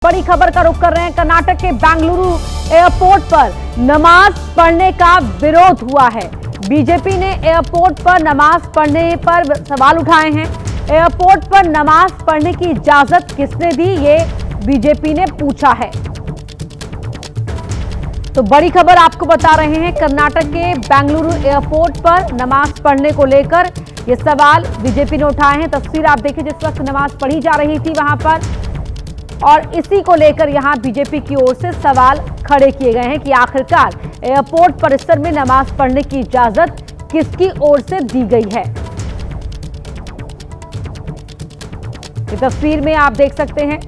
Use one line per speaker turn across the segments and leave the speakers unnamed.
बड़ी खबर का रुख कर रहे हैं। कर्नाटक के बेंगलुरु एयरपोर्ट पर नमाज पढ़ने का विरोध हुआ है। बीजेपी ने एयरपोर्ट पर नमाज पढ़ने पर सवाल उठाए हैं। एयरपोर्ट पर नमाज पढ़ने की इजाजत किसने दी, ये बीजेपी ने पूछा है। तो बड़ी खबर आपको बता रहे हैं। कर्नाटक के बेंगलुरु एयरपोर्ट पर नमाज पढ़ने को लेकर ये सवाल बीजेपी ने उठाए हैं। तस्वीर आप देखिए, जिस वक्त नमाज पढ़ी जा रही थी वहां पर, और इसी को लेकर यहां बीजेपी की ओर से सवाल खड़े किए गए हैं कि आखिरकार एयरपोर्ट परिसर में नमाज पढ़ने की इजाजत किसकी ओर से दी गई है। ये तस्वीर में आप देख सकते हैं।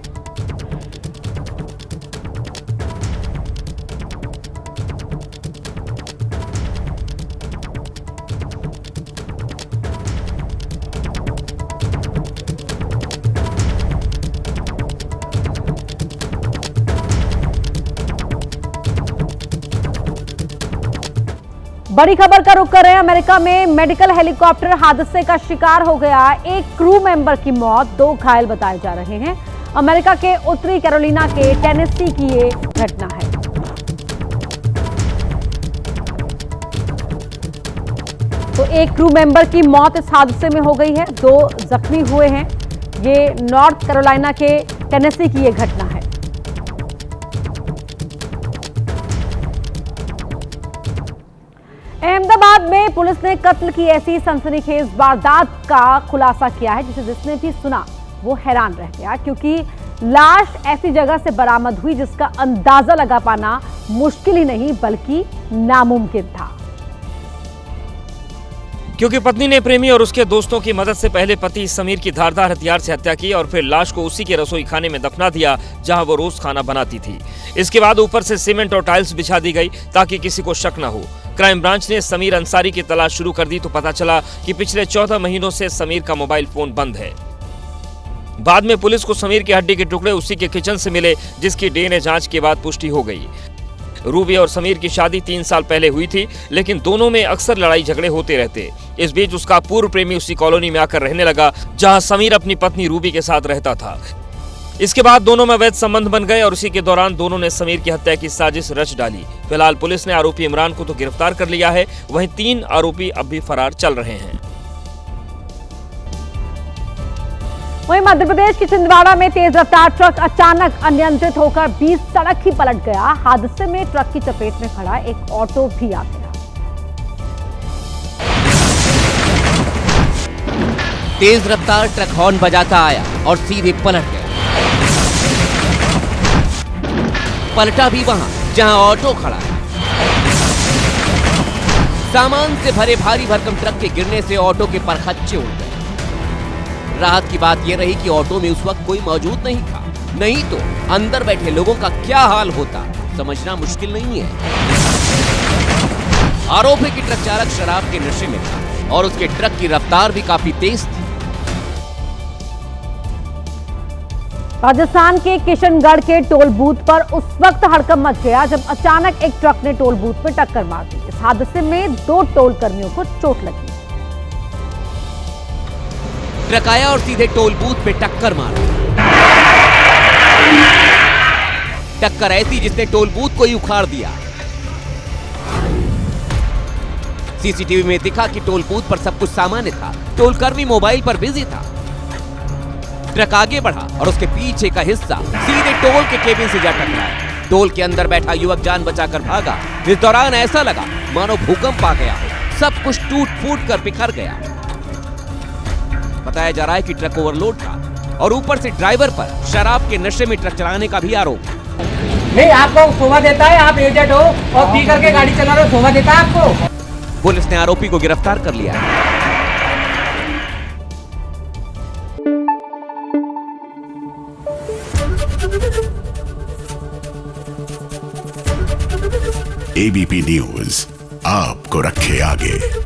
बड़ी खबर का रुख कर रहे हैं। अमेरिका में मेडिकल हेलीकॉप्टर हादसे का शिकार हो गया। एक क्रू मेंबर की मौत, 2 घायल बताए जा रहे हैं। अमेरिका के उत्तरी कैरोलिना के टेनेसी की ये घटना है। तो एक क्रू मेंबर की मौत इस हादसे में हो गई है, 2 जख्मी हुए हैं। ये नॉर्थ कैरोलिना के टेनेसी की ये घटना है। अहमदाबाद में पुलिस ने कत्ल की ऐसी सनसनीखेज वारदात का खुलासा किया है जिसने भी सुना वो हैरान रह गया, क्योंकि लाश ऐसी जगह से बरामद हुई जिसका अंदाजा लगा पाना मुश्किल ही नहीं बल्कि नामुमकिन था।
क्योंकि पत्नी ने प्रेमी और उसके दोस्तों की मदद से पहले पति समीर की धारदार हथियार से हत्या की और फिर लाश को उसी के रसोई खाने में दफना दिया जहां वो रोज खाना बनाती थी। इसके बाद ऊपर से सीमेंट और टाइल्स बिछा दी गई ताकि किसी को शक न हो। क्राइम ब्रांच ने समीर अंसारी की तलाश शुरू कर दी तो पता चला कि पिछले 14 महीनों से समीर का मोबाइल फोन बंद है। बाद में पुलिस को समीर की हड्डी के टुकड़े उसी के किचन से मिले, जिसकी डीएनए जांच के बाद पुष्टि हो गई। रूबी और समीर की शादी 3 साल पहले हुई थी, लेकिन दोनों में अक्सर लड़ाई झगड़े होते रहते। इस बीच उसका पूर्व प्रेमी उसी कॉलोनी में आकर रहने लगा जहां समीर अपनी पत्नी रूबी के साथ रहता था। इसके बाद दोनों में अवैध संबंध बन गए और उसी के दौरान दोनों ने समीर की हत्या की साजिश रच डाली। फिलहाल पुलिस ने आरोपी इमरान को तो गिरफ्तार कर लिया है, वहीं 3 आरोपी अब भी फरार चल रहे हैं।
वहीं मध्य प्रदेश के छिंदवाड़ा में तेज रफ्तार ट्रक अचानक अनियंत्रित होकर बीच सड़क ही पलट गया। हादसे में ट्रक की चपेट में खड़ा एक ऑटो भी आ गया।
तेज रफ्तार ट्रक हॉर्न बजाता आया और सीधे पलट गया। पलटा भी वहां जहां ऑटो खड़ा है। सामान से भरे भारी भरकम ट्रक के गिरने से ऑटो के परखच्चे उड़ गए। राहत की बात यह रही कि ऑटो में उस वक्त कोई मौजूद नहीं था, नहीं तो अंदर बैठे लोगों का क्या हाल होता समझना मुश्किल नहीं है। आरोप है कि ट्रक चालक शराब के नशे में था और उसके ट्रक की रफ्तार भी काफी तेज थी।
राजस्थान के किशनगढ़ के टोल बूथ पर उस वक्त हड़कंप मच गया जब अचानक एक ट्रक ने टोल बूथ पर टक्कर मार दी। इस हादसे में 2 टोल कर्मियों को चोट लगी।
ट्रक आया और सीधे टोल बूथ पे टक्कर मार दी। टक्कर ऐसी जिसने टोल बूथ को ही उखाड़ दिया। सीसीटीवी में दिखा कि टोल बूथ पर सब कुछ सामान्य था। टोल कर्मी मोबाइल पर बिजी था। ट्रक आगे बढ़ा और उसके पीछे का हिस्सा सीधे टोल के केबिन से जा टकराया। टोल के अंदर बैठा युवक जान बचाकर भागा। इस दौरान ऐसा लगा मानो भूकंप आ गया हो, सब कुछ टूट फूट कर बिखर गया। बताया जा रहा है कि ट्रक ओवरलोड था और ऊपर से ड्राइवर पर शराब के नशे में ट्रक चलाने का भी आरोप।
नहीं, आपको शोभा देता है, आप एजेंट हो और पी करके गाड़ी चला रहे हो, शोभा देता है आपको।
पुलिस ने आरोपी को गिरफ्तार कर लिया है।
एबीपी न्यूज आपको रखे आगे।